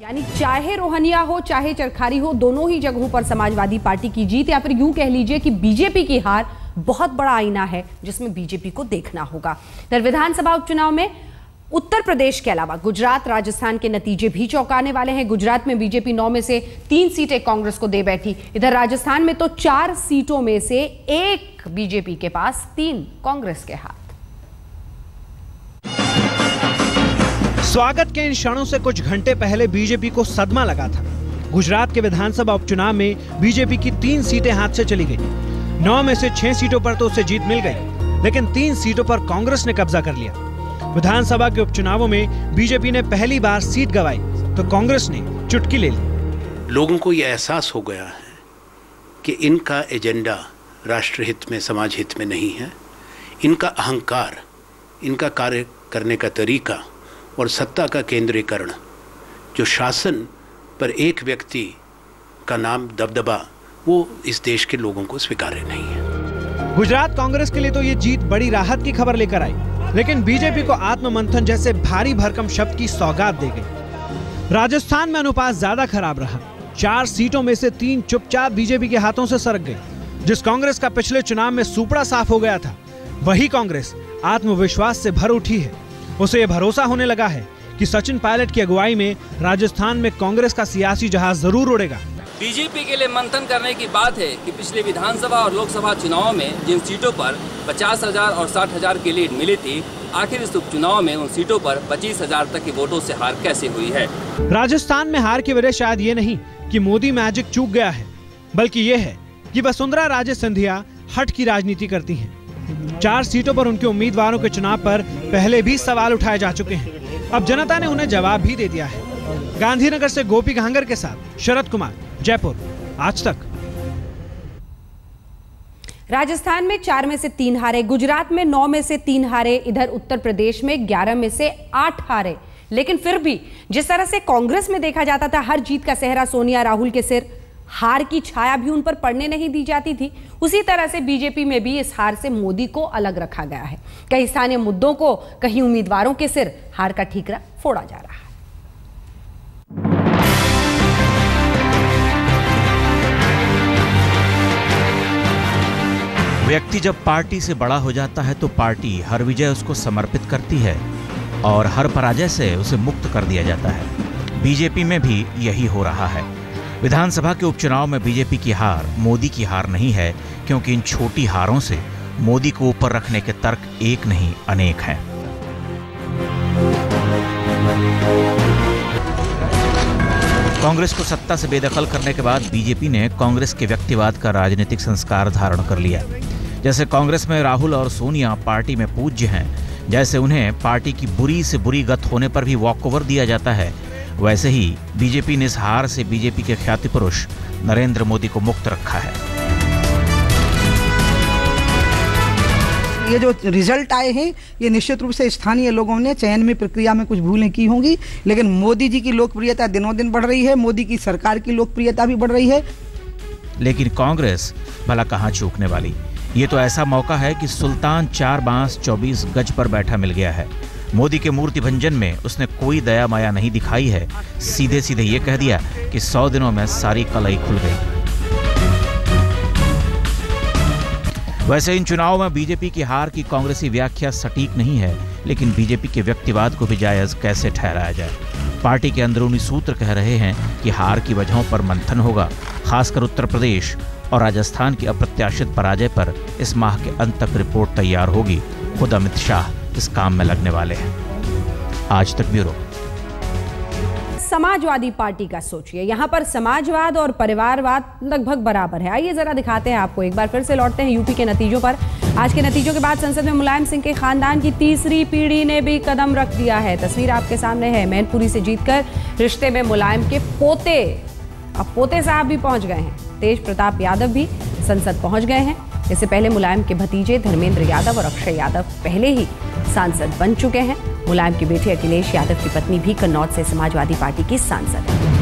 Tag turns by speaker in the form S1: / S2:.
S1: यानी चाहे रोहनिया हो चाहे चरखारी हो, दोनों ही जगहों पर समाजवादी पार्टी की जीत, या फिर यूं कह लीजिए कि बीजेपी की हार बहुत बड़ा आईना है जिसमें बीजेपी को देखना होगा। इधर विधानसभा उपचुनाव में उत्तर प्रदेश के अलावा गुजरात, राजस्थान के नतीजे भी चौंकाने वाले हैं। गुजरात में बीजेपी 9 में से 3 सीटें कांग्रेस को दे बैठी। इधर राजस्थान में तो 4 सीटों में से 1 बीजेपी के पास, 3 कांग्रेस के हाथ।
S2: स्वागत के इन क्षणों से कुछ घंटे पहले बीजेपी को सदमा लगा था। गुजरात के विधानसभा उपचुनाव में बीजेपी की 3 सीटें हाथ से चली गई। 9 में से 6 सीटों पर तो उसे जीत मिल गई, लेकिन 3 सीटों पर कांग्रेस ने कब्जा कर लिया। विधानसभा के उपचुनावों में बीजेपी ने पहली बार सीट गंवाई तो कांग्रेस ने चुटकी ले ली।
S3: लोगों को यह एहसास हो गया है कि इनका एजेंडा राष्ट्रहित में, समाज हित में नहीं है। इनका अहंकार, इनका कार्य करने का तरीका और सत्ता का केंद्रीकरण, जो शासन पर एक व्यक्ति का नाम दबदबा, वो इस देश के लोगों को स्वीकार्य नहीं है।
S2: गुजरात कांग्रेस के लिए तो ये जीत बड़ी राहत की खबर लेकर आई, लेकिन बीजेपी को आत्ममंथन जैसे भारी भरकम शब्द की सौगात दे गई। राजस्थान में अनुपात ज्यादा खराब रहा। 4 सीटों में से 3 चुपचाप बीजेपी के हाथों से सरक गई। जिस कांग्रेस का पिछले चुनाव में सुपड़ा साफ हो गया था, वही कांग्रेस आत्मविश्वास से भर उठी है। उसे ये भरोसा होने लगा है कि सचिन पायलट की अगुवाई में राजस्थान में कांग्रेस का सियासी जहाज जरूर उड़ेगा।
S4: बीजेपी के लिए मंथन करने की बात है कि पिछले विधानसभा और लोकसभा चुनाव में जिन सीटों पर 50,000 और 60,000 की लीड मिली थी, आखिर इस उपचुनाव में उन सीटों पर 25,000 तक के वोटों से हार कैसे हुई है।
S2: राजस्थान में हार की वजह शायद ये नहीं कि मोदी मैजिक चूक गया है, बल्कि ये है कि वसुंधरा राजे सिंधिया हट की राजनीति करती हैं। 4 सीटों पर उनके उम्मीदवारों के चुनाव पर पहले भी सवाल उठाए जा चुके हैं। अब जनता ने उन्हें जवाब भी दे दिया है। गांधीनगर से गोपी घांगर के साथ शरद कुमार, जयपुर, आज तक।
S1: राजस्थान में 4 में से 3 हारे, गुजरात में 9 में से 3 हारे, इधर उत्तर प्रदेश में 11 में से 8 हारे। लेकिन फिर भी जिस तरह से कांग्रेस में देखा जाता था हर जीत का सेहरा सोनिया राहुल के सिर, हार की छाया भी उन पर पड़ने नहीं दी जाती थी, उसी तरह से बीजेपी में भी इस हार से मोदी को अलग रखा गया है। कहीं स्थानीय मुद्दों को, कहीं उम्मीदवारों के सिर हार का ठीकरा फोड़ा जा रहा है।
S5: व्यक्ति जब पार्टी से बड़ा हो जाता है तो पार्टी हर विजय उसको समर्पित करती है और हर पराजय से उसे मुक्त कर दिया जाता है। बीजेपी में भी यही हो रहा है। विधानसभा के उपचुनाव में बीजेपी की हार मोदी की हार नहीं है, क्योंकि इन छोटी हारों से मोदी को ऊपर रखने के तर्क एक नहीं अनेक हैं। कांग्रेस को सत्ता से बेदखल करने के बाद बीजेपी ने कांग्रेस के व्यक्तिवाद का राजनीतिक संस्कार धारण कर लिया। जैसे कांग्रेस में राहुल और सोनिया पार्टी में पूज्य हैं, जैसे उन्हें पार्टी की बुरी से बुरी गत होने पर भी वॉकओवर दिया जाता है, वैसे ही बीजेपी ने इस हार से बीजेपी के ख्याति पुरुष नरेंद्र मोदी को मुक्त रखा है।
S6: ये जो रिजल्ट आए हैं, ये निश्चित रूप से स्थानीय लोगों ने चयन में प्रक्रिया में कुछ भूलें की होंगी, लेकिन मोदी जी की लोकप्रियता दिनों दिन बढ़ रही है, मोदी की सरकार की लोकप्रियता भी बढ़ रही है।
S5: लेकिन कांग्रेस भला कहाँ चूकने वाली। ये तो ऐसा मौका है कि सुल्तान 4 बांस 24 गज पर बैठा मिल गया है। मोदी के मूर्ति भंजन में उसने कोई दया माया नहीं दिखाई है। सीधे सीधे ये कह दिया कि 100 दिनों में सारी कलाई खुल गई। वैसे इन चुनावों में बीजेपी की हार की कांग्रेसी व्याख्या सटीक नहीं है, लेकिन बीजेपी के व्यक्तिवाद को भी जायज कैसे ठहराया जाए। पार्टी के अंदरूनी सूत्र कह रहे हैं कि हार की वजहों पर मंथन होगा। खासकर उत्तर प्रदेश और राजस्थान की अप्रत्याशित पराजय पर इस माह के अंत तक रिपोर्ट तैयार होगी। खुद अमित शाह इस काम में लगने वाले हैं। आज तक ब्यूरो।
S1: समाजवादी पार्टी का सोचिए, यहां पर समाजवाद और परिवारवाद लगभग बराबर है। आइए जरा दिखाते हैं आपको। एक बार फिर से लौटते हैं यूपी के नतीजों पर। आज के नतीजों के बाद संसद में मुलायम सिंह के खानदान की तीसरी पीढ़ी ने भी कदम रख दिया है। तस्वीर आपके सामने है। मैनपुरी से जीतकर रिश्ते में मुलायम के पोते, अब पोते साहब भी पहुंच गए हैं। तेज प्रताप यादव भी संसद पहुंच गए हैं। इससे पहले मुलायम के भतीजे धर्मेंद्र यादव और अक्षय यादव पहले ही सांसद बन चुके हैं। मुलायम की बेटी अखिलेश यादव की पत्नी भी कन्नौज से समाजवादी पार्टी की सांसद है।